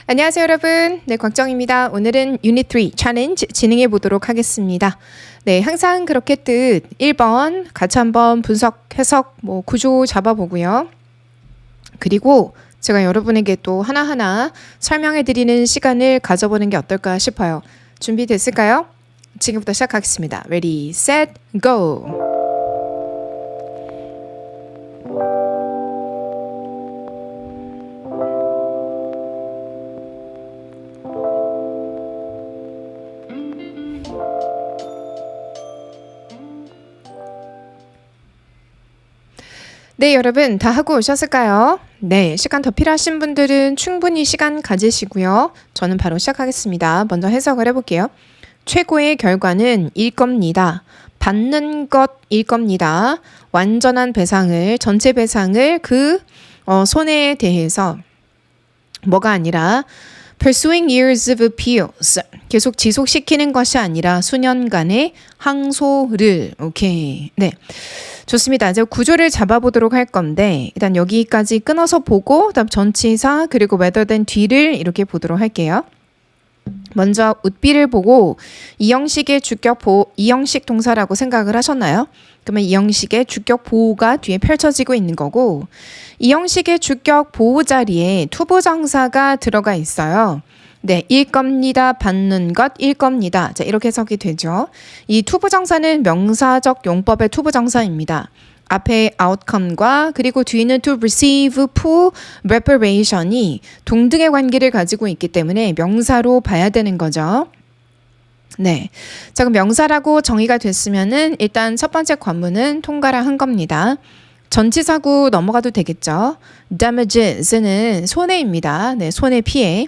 안녕하세요 여러분. 네, 곽정입니다. 오늘은 유닛 3 챌린지 진행해 보도록 하겠습니다. 네, 항상 그렇게 뜻 1번 같이 한번 분석, 해석, 구조 잡아보고요. 그리고 제가 여러분에게 또 하나하나 설명해 드리는 시간을 가져보는 게 어떨까 싶어요. 준비됐을까요? 지금부터 시작하겠습니다. Ready, set, go! 네, 여러분 다 하고 오셨을까요? 네, 시간 더 필요하신 분들은 충분히 시간 가지시고요. 저는 바로 시작하겠습니다. 먼저 해석을 해볼게요. 최고의 결과는 일 겁니다. 받는 것일 겁니다. 완전한 배상을, 전체 배상을 그 손해에 대해서 뭐가 아니라 pursuing years of appeals 계속 지속시키는 것이 아니라 수년간의 항소를 오케이. 네. 좋습니다. 이제 구조를 잡아보도록 할 건데 일단 여기까지 끊어서 보고 그다음 전치사 그리고 rather than 뒤를 이렇게 보도록 할게요. 먼저 would-be를 보고 이 형식의 주격 보호, 이 형식 동사라고 생각을 하셨나요? 그러면 이 형식의 주격 보호가 뒤에 펼쳐지고 있는 거고 이 형식의 주격 보호 자리에 투부정사가 들어가 있어요. 네, 일 겁니다. 받는 것일 겁니다. 자, 이렇게 해석이 되죠. 이 투부정사는 명사적 용법의 투부정사입니다. 앞에 outcome과 그리고 뒤는 to receive full reparation이 동등의 관계를 가지고 있기 때문에 명사로 봐야 되는 거죠. 네. 자, 그럼 명사라고 정의가 됐으면은 일단 첫 번째 관문은 통과를 한 겁니다. 전치사구 넘어가도 되겠죠. damages는 손해입니다. 네, 손해 피해.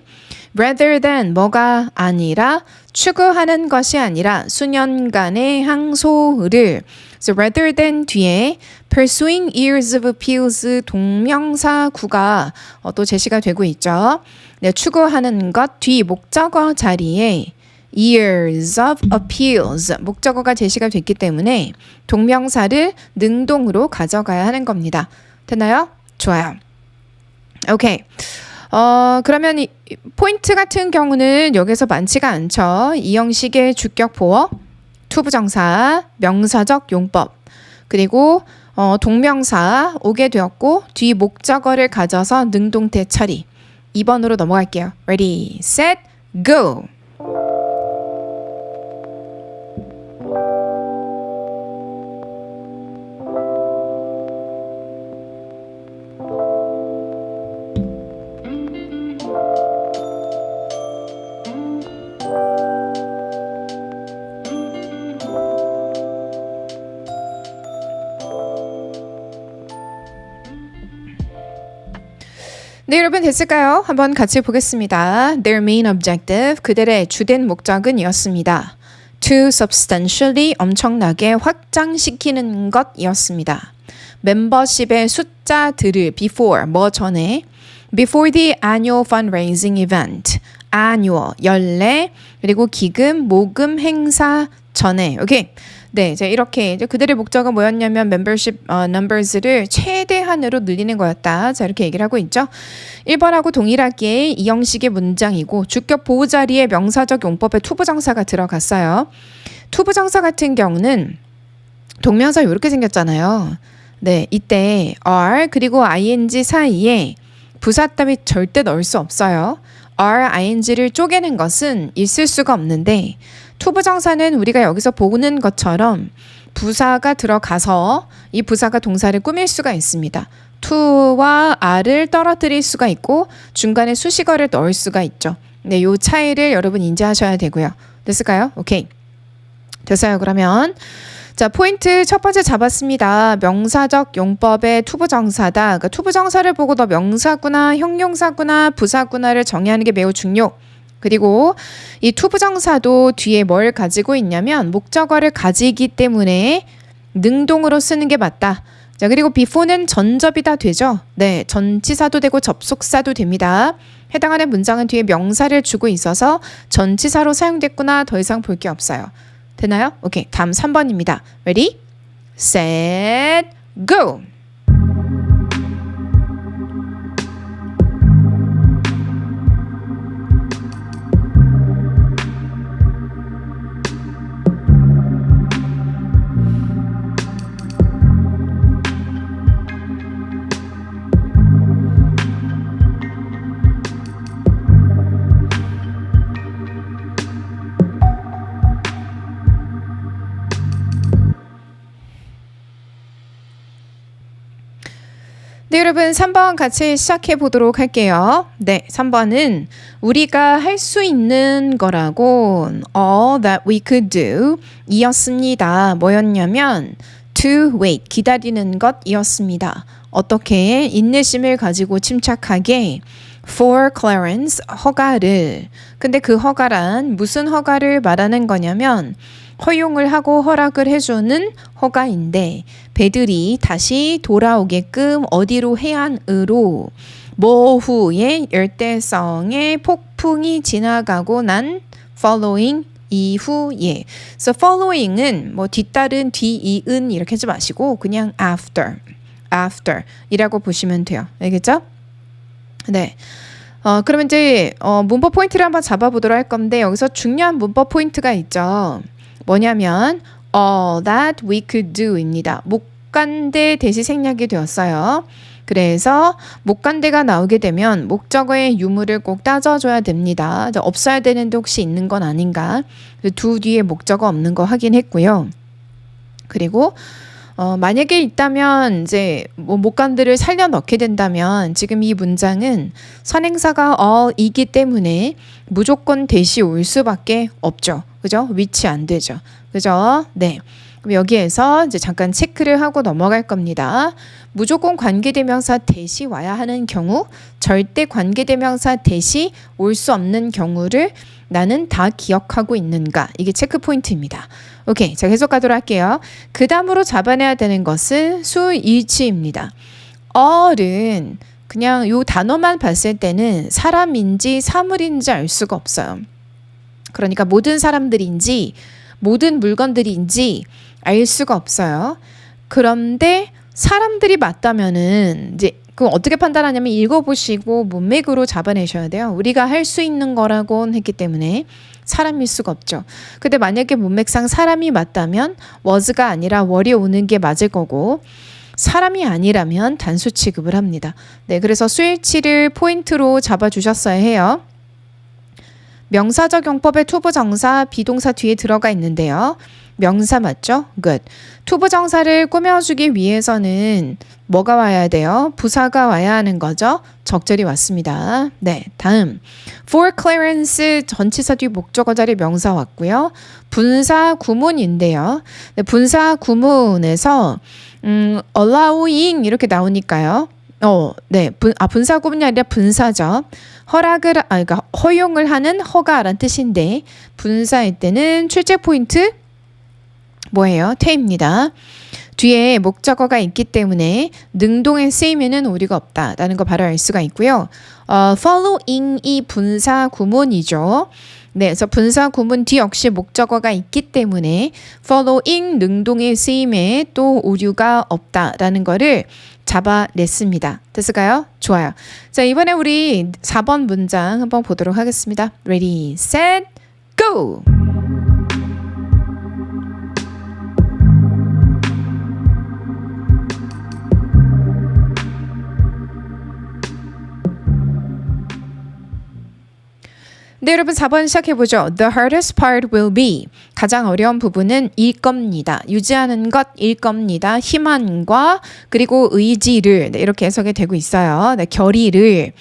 rather than 뭐가 아니라 추구하는 것이 아니라 수년간의 항소를 so rather than 뒤에 pursuing years of appeals 동명사구가 또 제시가 되고 있죠. 네, 추구하는 것 뒤 목적어 자리에 years of appeals 목적어가 제시가 됐기 때문에 동명사를 능동으로 가져가야 하는 겁니다. 됐나요? 좋아요. 오케이. 그러면 이 포인트 같은 경우는 여기서 많지가 않죠. 이 형식의 주격 보어, 투부정사, 명사적 용법, 그리고 동명사 오게 되었고 뒤 목적어를 가져서 능동태 처리. 2번으로 넘어갈게요. Ready, set, go! 네, 여러분 됐을까요? 한번 같이 보겠습니다. Their main objective, 그들의 주된 목적은 이었습니다. To substantially, 엄청나게 확장시키는 것이었습니다. 멤버십의 숫자들을 before, 뭐 전에 before the annual fundraising event, annual, 연례, 그리고 기금, 모금 행사 전에, 오케이. 네, 이제 이렇게 이제 그들의 목적은 뭐였냐면 membership numbers를 최대한으로 늘리는 거였다. 자, 이렇게 얘기를 하고 있죠. 1번하고 동일하게 이 형식의 문장이고 주격 보호 자리에 명사적 용법의 투부정사가 들어갔어요. 투부정사 같은 경우는 동명사 이렇게 생겼잖아요. 네, 이때 are 그리고 ing 사이에 부사 따위 절대 넣을 수 없어요. are, ing를 쪼개는 것은 있을 수가 없는데 투부정사는 우리가 여기서 보는 것처럼 부사가 들어가서 이 부사가 동사를 꾸밀 수가 있습니다. to와 are를 떨어뜨릴 수가 있고 중간에 수식어를 넣을 수가 있죠. 네, 요 차이를 여러분 인지하셔야 되고요. 됐을까요? 오케이. 됐어요. 그러면 자, 포인트 첫 번째 잡았습니다. 명사적 용법의 투부정사다. 그러니까 투부정사를 보고 너 명사구나, 형용사구나, 부사구나를 정의하는 게 매우 중요. 그리고 이 투부정사도 뒤에 뭘 가지고 있냐면 목적어를 가지기 때문에 능동으로 쓰는 게 맞다. 자, 그리고 before는 전접이다 되죠. 네, 전치사도 되고 접속사도 됩니다. 해당하는 문장은 뒤에 명사를 주고 있어서 전치사로 사용됐구나. 더 이상 볼 게 없어요. 되나요? 오케이, 다음 3번입니다. Ready, set, go! 네, 여러분 3번 같이 시작해 보도록 할게요. 네, 3번은 우리가 할 수 있는 거라고 all that we could do 이었습니다. 뭐였냐면 to wait, 기다리는 것이었습니다. 어떻게? 인내심을 가지고 침착하게 for clearance, 허가를. 근데 그 허가란 무슨 허가를 말하는 거냐면 허용을 하고 허락을 해주는 허가인데 배들이 다시 돌아오게끔 어디로 해안으로 모후의 열대성의 폭풍이 지나가고 난 following 이후에. So following은 뭐 뒤따른 뒤이은 이렇게 하지 마시고 그냥 after 이라고 보시면 돼요. 알겠죠? 네. 그러면 이제 문법 포인트를 한번 잡아보도록 할 건데 여기서 중요한 문법 포인트가 있죠. 뭐냐면 all that we could do입니다. 목간대 대시 생략이 되었어요. 그래서 목간대가 나오게 되면 목적어의 유무를 꼭 따져줘야 됩니다. 없어야 되는데 혹시 있는 건 아닌가? 두 뒤에 목적어 없는 거 확인했고요. 그리고 만약에 있다면 이제 뭐 목간들을 살려 넣게 된다면 지금 이 문장은 선행사가 all이기 때문에 무조건 대시 올 수밖에 없죠. 그죠? 위치 안 되죠. 그죠? 네. 그럼 여기에서 이제 잠깐 체크를 하고 넘어갈 겁니다. 무조건 관계대명사 대시 와야 하는 경우, 절대 관계대명사 대시 올 수 없는 경우를 나는 다 기억하고 있는가? 이게 체크 포인트입니다. 오케이. 자, 계속 가도록 할게요. 그 다음으로 잡아내야 되는 것은 수일치입니다. all은 그냥 요 단어만 봤을 때는 사람인지 사물인지 알 수가 없어요. 그러니까 모든 사람들인지 모든 물건들인지 알 수가 없어요. 그런데 사람들이 맞다면은 이제 그럼 어떻게 판단하냐면 읽어보시고 문맥으로 잡아내셔야 돼요. 우리가 할 수 있는 거라고 했기 때문에 사람일 수가 없죠. 근데 만약에 문맥상 사람이 맞다면 was가 아니라 were이 오는 게 맞을 거고 사람이 아니라면 단수 취급을 합니다. 네, 그래서 수일치를 포인트로 잡아주셨어야 해요. 명사적 용법의 투부정사, 비동사 뒤에 들어가 있는데요. 명사 맞죠? Good. 투부정사를 꾸며주기 위해서는 뭐가 와야 돼요? 부사가 와야 하는 거죠? 적절히 왔습니다. 네, 다음. For clearance 전치사 뒤 목적어 자리 명사 왔고요. 분사 구문인데요. 네, 분사 구문에서 allowing 이렇게 나오니까요. 네, 분사 구문이 아니라 분사죠. 그러니까 허용을 하는 허가란 뜻인데 분사일 때는 출제 포인트 뭐예요? 태입니다. 뒤에 목적어가 있기 때문에 능동에 쓰이면은 오류가 없다라는 거 바로 알 수가 있고요. following이 분사 구문이죠. 네, 그래서 분사 구문 뒤 역시 목적어가 있기 때문에 following 능동의 쓰임에 또 오류가 없다라는 거를 잡아냈습니다. 됐을까요? 좋아요. 자, 이번에 우리 4번 문장 한번 보도록 하겠습니다. Ready, set, go! 네, 여러분 4번 시작해보죠. The hardest part will be 가장 어려운 부분은 일 겁니다. 유지하는 것일 겁니다. 힘안과 그리고 의지를 네, 이렇게 해석이 되고 있어요. 네, 결의를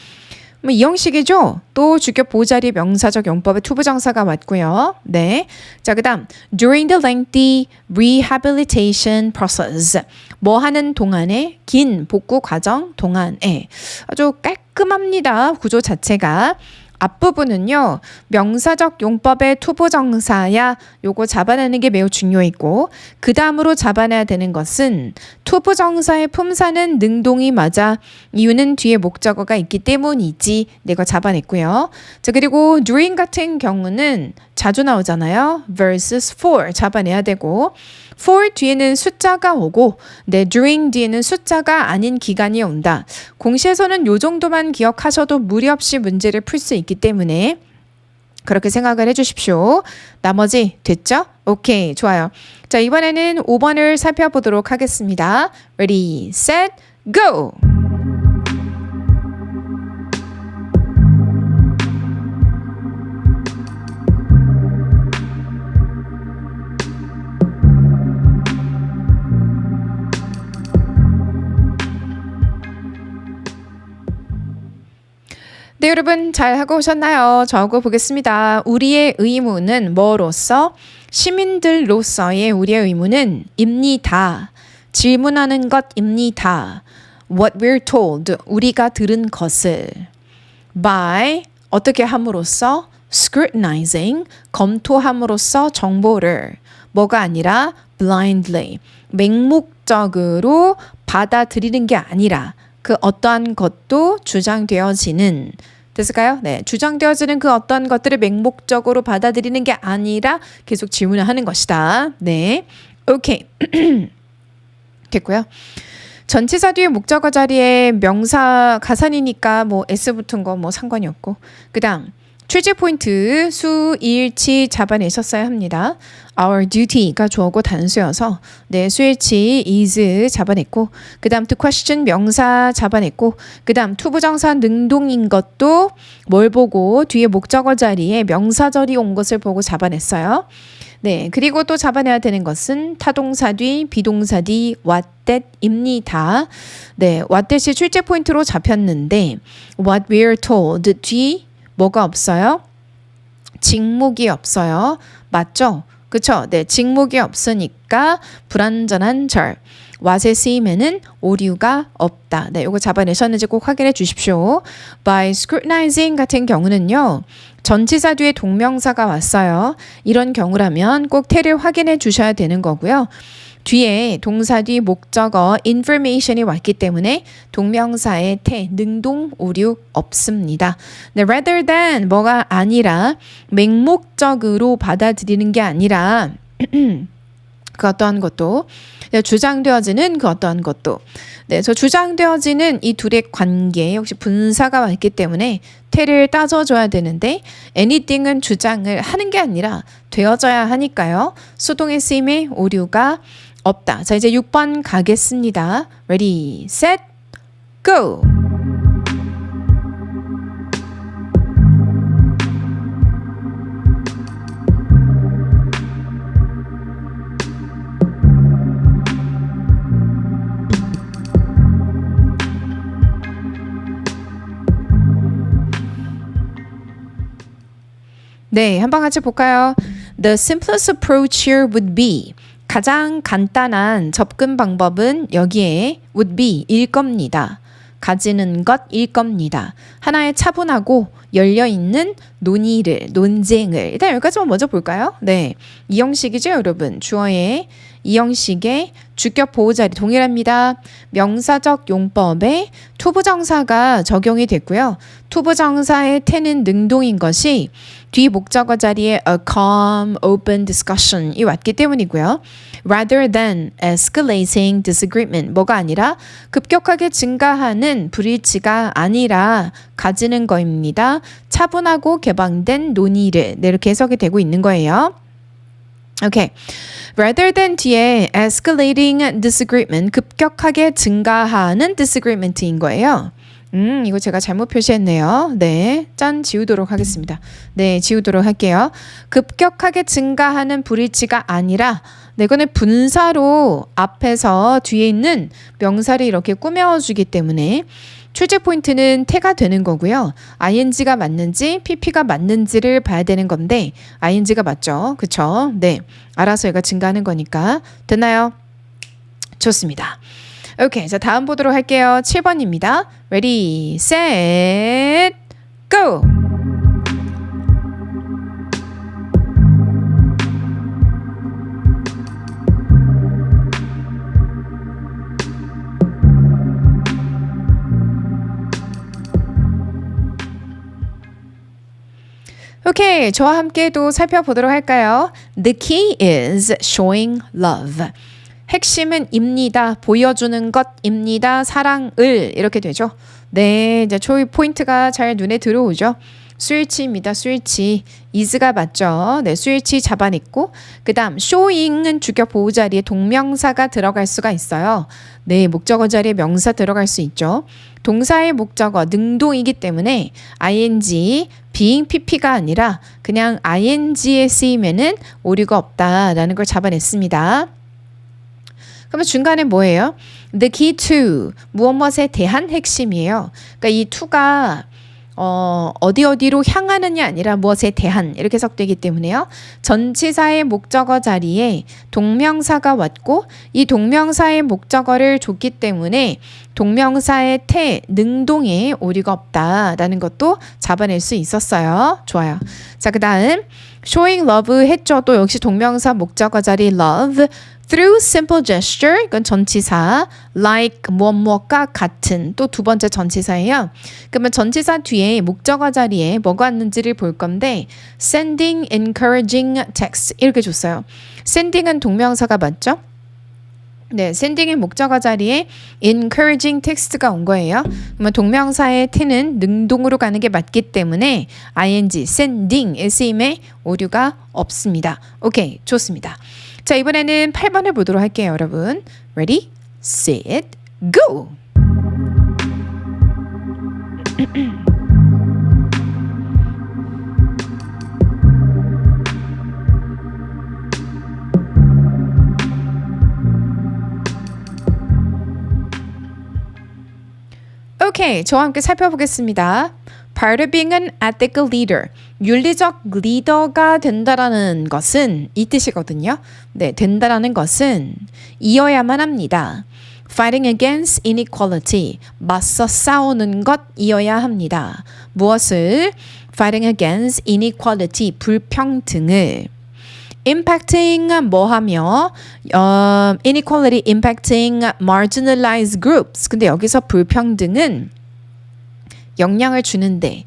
뭐 이 형식이죠. 또 주격 보자리 명사적 용법의 투부정사가 맞고요. 네, 자 그다음 during the lengthy rehabilitation process 뭐 하는 동안에 긴 복구 과정 동안에 아주 깔끔합니다. 구조 자체가. 앞부분은요. 명사적 용법의 투부정사야 요거 잡아내는 게 매우 중요했고 그 다음으로 잡아내야 되는 것은 투부정사의 품사는 능동이 맞아 이유는 뒤에 목적어가 있기 때문이지 내가 잡아냈고요. 자 그리고 during 같은 경우는 자주 나오잖아요. versus for 잡아내야 되고 for 뒤에는 숫자가 오고 네, during 뒤에는 숫자가 아닌 기간이 온다. 공시에서는 요 정도만 기억하셔도 무리 없이 문제를 풀 수 있기 때문에 그렇게 생각을 해주십시오. 나머지 됐죠? 오케이, 좋아요. 자, 이번에는 5번을 살펴보도록 하겠습니다. Ready, set, go! 네, 여러분 잘 하고 오셨나요? 적어 보겠습니다. 우리의 의무는 뭐로서? 시민들로서의 우리의 의무는 입니다. 질문하는 것입니다. What we're told, 우리가 들은 것을. By, 어떻게 함으로써? Scrutinizing, 검토함으로써 정보를. 뭐가 아니라 blindly, 맹목적으로 받아들이는 게 아니라 그 어떠한 것도 주장되어지는, 됐을까요? 네, 주장되어지는 그 어떠한 것들을 맹목적으로 받아들이는 게 아니라 계속 질문을 하는 것이다. 네, 오케이. 됐고요. 전치사 뒤에 목적어 자리에 명사 가산이니까 뭐 S 붙은 거 뭐 상관이 없고, 그 다음 출제 포인트 수일치 잡아내셨어야 합니다. Our duty가 주어고 단수여서 네, 수일치 is 잡아냈고, 그 다음 to question 명사 잡아냈고, 그 다음 투부정사 능동인 것도 뭘 보고 뒤에 목적어 자리에 명사절이 온 것을 보고 잡아냈어요. 네, 그리고 또 잡아내야 되는 것은 타동사 뒤, 비동사 뒤, what that입니다. 네, what that이 출제 포인트로 잡혔는데 what we're told 뒤 뭐가 없어요? 직목이 없어요. 맞죠? 그쵸? 네, 직목이 없으니까 불완전한 절. what에 쓰임에는 오류가 없다. 네, 이거 잡아내셨는지 꼭 확인해 주십시오. By scrutinizing 같은 경우는요, 전치사 뒤에 동명사가 왔어요. 이런 경우라면 꼭 태를 확인해 주셔야 되는 거고요. 뒤에 동사 뒤 목적어 information이 왔기 때문에 동명사의 태, 능동, 오류 없습니다. 네, rather than 뭐가 아니라 맹목적으로 받아들이는 게 아니라 그 어떠한 것도, 주장되어지는 그 어떠한 것도. 네, 저 주장되어지는 이 둘의 관계에 혹시 분사가 왔기 때문에 태를 따져줘야 되는데 anything은 주장을 하는 게 아니라 되어져야 하니까요. 수동의 쓰임에 오류가 없다. 자, 이제 6번 가겠습니다. Ready, set, go! 네, 한번 같이 볼까요? The simplest approach here would be, 가장 간단한 접근 방법은 여기에 would be 일 겁니다. 가지는 것일 겁니다. 하나의 차분하고 열려있는 논의를, 논쟁을. 일단 여기까지만 먼저 볼까요? 네, 이 형식이죠, 여러분. 주어의 이 형식의 주격 보호자리 동일합니다. 명사적 용법에 투부정사가 적용이 됐고요. 투부정사의 태는 능동인 것이 뒤 목적어 자리에 a calm, open discussion이 왔기 때문이고요. Rather than escalating disagreement, 뭐가 아니라 급격하게 증가하는 불일치가 아니라 가지는 거입니다. 차분하고 개방된 논의를, 네, 이렇게 해석이 되고 있는 거예요. 오케이. Rather than 뒤에 escalating disagreement, 급격하게 증가하는 disagreement인 거예요. 이거 제가 잘못 표시했네요. 네, 짠, 지우도록 하겠습니다. 네, 지우도록 할게요. 급격하게 증가하는 불일치가 아니라, 네, 이거는 분사로 앞에서 뒤에 있는 명사를 이렇게 꾸며주기 때문에 출제 포인트는 태가 되는 거고요. ing가 맞는지 pp가 맞는지를 봐야 되는 건데 ing가 맞죠? 그쵸? 네, 알아서 얘가 증가하는 거니까. 됐나요? 좋습니다. 오케이, 자, 다음 보도록 할게요. 7번입니다. Ready, set, go! 오케이, 저와 함께 또 살펴보도록 할까요? The key is showing love. 핵심은 입니다. 보여주는 것입니다. 사랑을, 이렇게 되죠. 네, 이제 초이 포인트가 잘 눈에 들어오죠. 수일치입니다. 수일치. is가 맞죠. 네, 수일치 잡아냈고, 그 다음 showing은 주격 보호 자리에 동명사가 들어갈 수가 있어요. 네, 목적어 자리에 명사 들어갈 수 있죠. 동사의 목적어 능동이기 때문에 ing, being pp가 아니라 그냥 ing의 쓰임에는 오류가 없다라는 걸 잡아냈습니다. 그러면 중간에 뭐예요? The key to, 무엇에 대한 핵심이에요. 그러니까 이 to가 어디로 향하느냐 아니라 무엇에 대한 이렇게 해석되기 때문에요. 전치사의 목적어 자리에 동명사가 왔고 이 동명사의 목적어를 줬기 때문에 동명사의 태, 능동에 오류가 없다라는 것도 잡아낼 수 있었어요. 좋아요. 자, 그 다음 showing love 했죠. 또 역시 동명사 목적어 자리 love through simple gesture 이건 전치사 like 무엇과 같은 또 두 번째 전치사예요. 그러면 전치사 뒤에 목적어 자리에 뭐가 왔는지를 볼 건데 sending encouraging text 이렇게 줬어요. sending은 동명사가 맞죠? 네, sending의 목적어 자리에 encouraging text가 온 거예요. 그러면 동명사의 t는 능동으로 가는 게 맞기 때문에 ing, sending에 쓰임에 오류가 없습니다. 오케이, 좋습니다. 자, 이번에는 8번을 보도록 할게요, 여러분. Ready, set, go! 오케이, 저와 함께 살펴보겠습니다. Part of being an ethical leader. 윤리적 리더가 된다라는 것은 이 뜻이거든요. 네, 된다라는 것은 이어야만 합니다. Fighting against inequality. 맞서 싸우는 것이어야 합니다. 무엇을? Fighting against inequality. 불평등을. impacting 뭐하며 inequality impacting marginalized groups. 근데 여기서 불평등은 영향을 주는데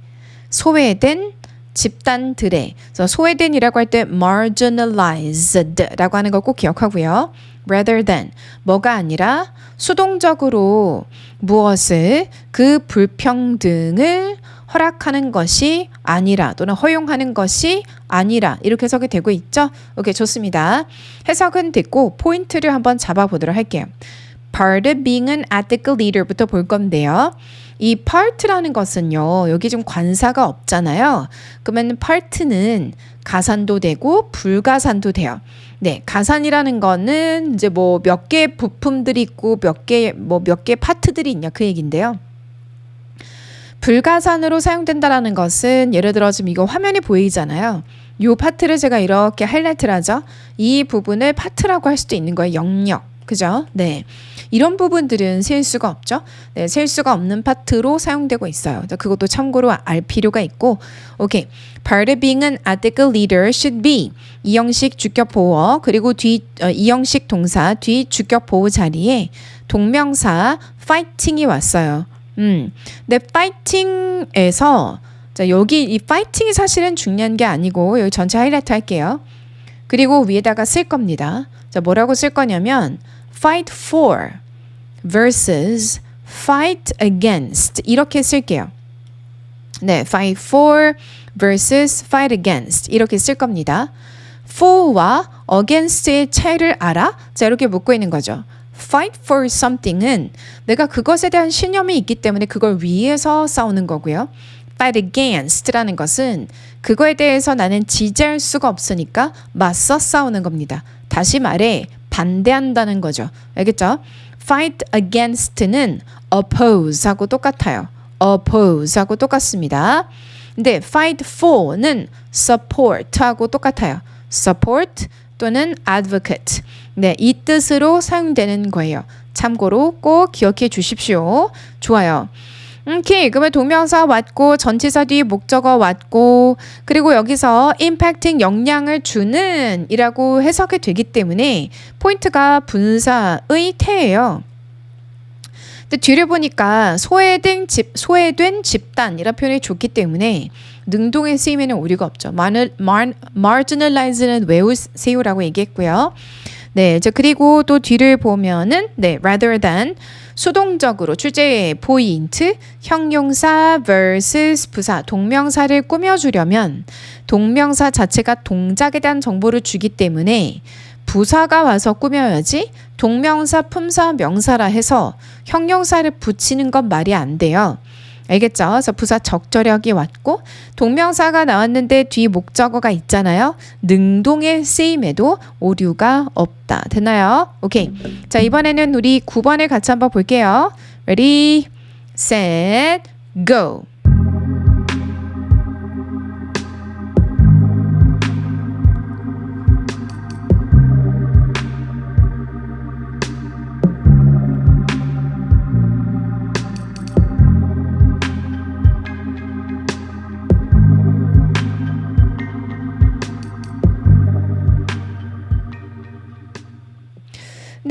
소외된 집단들의 그래서 소외된이라고 할 때 marginalized라고 하는 거 꼭 기억하고요. rather than 뭐가 아니라 수동적으로 무엇을 그 불평등을 허락하는 것이 아니라 또는 허용하는 것이 아니라 이렇게 해석이 되고 있죠. 오케이, 좋습니다. 해석은 됐고 포인트를 한번 잡아보도록 할게요. Part of being an ethical leader부터 볼 건데요. 이 part라는 것은요. 여기 좀 관사가 없잖아요. 그러면 part는 가산도 되고 불가산도 돼요. 네, 가산이라는 거는 이제 뭐 몇 개 부품들이 있고 몇 개 파트들이 있냐 그 얘기인데요. 불가산으로 사용된다라는 것은 예를 들어 지금 이거 화면이 보이잖아요. 이 파트를 제가 이렇게 하이라이트를 하죠. 이 부분을 파트라고 할 수도 있는 거예요. 영역. 그죠? 네. 이런 부분들은 셀 수가 없죠. 네, 셀 수가 없는 파트로 사용되고 있어요. 그것도 참고로 알 필요가 있고. 오케이. Part of being an ethical leader should be 이형식 주격 보어 그리고 이형식 동사 뒤 주격 보호 자리에 동명사 fighting이 왔어요. 근데 fighting에서 자, 여기 이 fighting이 사실은 중요한 게 아니고 여기 전체 하이라이트 할게요. 그리고 위에다가 쓸 겁니다. 자, 뭐라고 쓸 거냐면 fight for versus fight against 이렇게 쓸게요. 네, fight for versus fight against 이렇게 쓸 겁니다. for와 against의 차이를 알아? 자, 이렇게 묻고 있는 거죠. fight for something은 내가 그것에 대한 신념이 있기 때문에 그걸 위해서 싸우는 거고요. fight against라는 것은 그거에 대해서 나는 지지할 수가 없으니까 맞서 싸우는 겁니다. 다시 말해 반대한다는 거죠. 알겠죠? fight against는 oppose하고 똑같아요. oppose하고 똑같습니다. 근데 fight for는 support하고 똑같아요. support 또는 advocate. 네, 이 뜻으로 사용되는 거예요. 참고로 꼭 기억해 주십시오. 좋아요. 오케이, 그러면 동명사 왔고 전치사 뒤 목적어 왔고 그리고 여기서 impacting 영향을 주는 이라고 해석이 되기 때문에 포인트가 분사의 태예요. 근데 뒤를 보니까 소외된 집단이라는 표현이 좋기 때문에 능동의 쓰임에는 오류가 없죠. marginalize는 외우세요라고 얘기했고요. 네, 그리고 또 뒤를 보면은 네, rather than 수동적으로 주제 포인트 형용사 vs 부사 동명사를 꾸며주려면 동명사 자체가 동작에 대한 정보를 주기 때문에 부사가 와서 꾸며야지 동명사 품사 명사라 해서 형용사를 붙이는 건 말이 안 돼요. 알겠죠? 그래서 부사 적절하게 왔고 동명사가 나왔는데 뒤 목적어가 있잖아요. 능동의 쓰임에도 오류가 없다. 됐나요? 오케이. 자, 이번에는 우리 9번을 같이 한번 볼게요. Ready, set, go.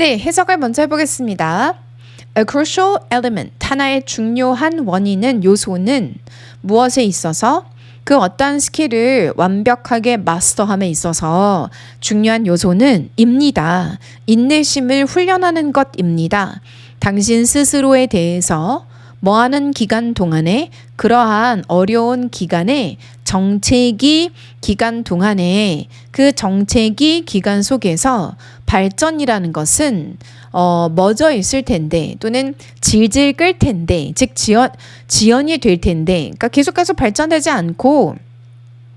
네, 해석을 먼저 해보겠습니다. A crucial element, 하나의 중요한 원인은 요소는 무엇에 있어서 그 어떤 스킬을 완벽하게 마스터함에 있어서 중요한 요소는 입니다. 인내심을 훈련하는 것입니다. 당신 스스로에 대해서 뭐하는 기간 동안에 그러한 어려운 기간에 정체기 기간 동안에 그 정체기 기간 속에서 발전이라는 것은 멎어 있을 텐데 또는 질질 끌 텐데 즉 지연이 될 텐데 그러니까 계속해서 발전되지 않고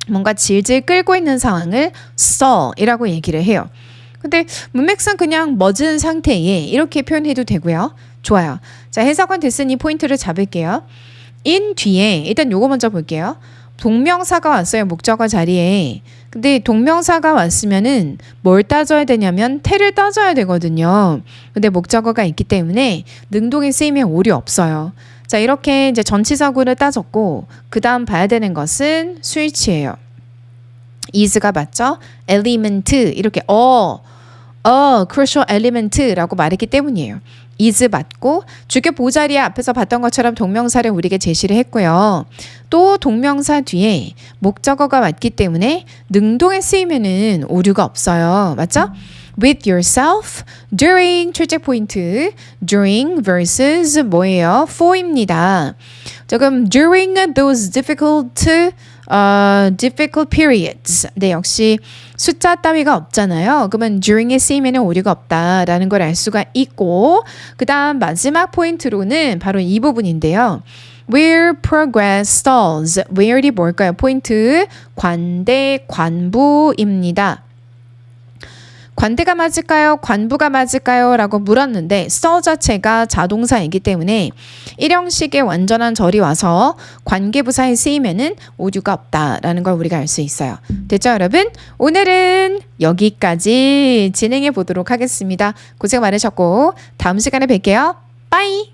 뭔가 질질 끌고 있는 상황을 stall이라고 얘기를 해요. 근데 문맥상 그냥 멎은 상태에 이렇게 표현해도 되고요. 좋아요. 자, 해석은 됐으니 포인트를 잡을게요. in 뒤에 일단 요거 먼저 볼게요. 동명사가 왔어요. 목적어 자리에. 근데 동명사가 왔으면은 뭘 따져야 되냐면 태를 따져야 되거든요. 근데 목적어가 있기 때문에 능동의 쓰임에 오류 없어요. 자, 이렇게 이제 전치사구를 따졌고 그 다음 봐야 되는 것은 스위치예요. is가 맞죠? element 이렇게 crucial element라고 말했기 때문이에요. is 맞고 주격 보자리에 앞에서 봤던 것처럼 동명사를 우리에게 제시를 했고요. 또 동명사 뒤에 목적어가 맞기 때문에 능동에 쓰이면은 오류가 없어요. 맞죠? with yourself, during 출제 포인트, during versus 뭐예요? for입니다. 조금 during those difficult periods. 네, 역시 숫자 따위가 없잖아요. 그러면 during에 쓰이면 오류가 없다라는 걸 알 수가 있고 그 다음 마지막 포인트로는 바로 이 부분인데요. Where progress stalls. where이 뭘까요? 포인트 관대 관부입니다. 관대가 맞을까요? 관부가 맞을까요? 라고 물었는데 stall 자체가 자동사이기 때문에 일형식의 완전한 절이 와서 관계부사에 쓰이면은 오류가 없다라는 걸 우리가 알 수 있어요. 됐죠, 여러분? 오늘은 여기까지 진행해 보도록 하겠습니다. 고생 많으셨고 다음 시간에 뵐게요. 빠이!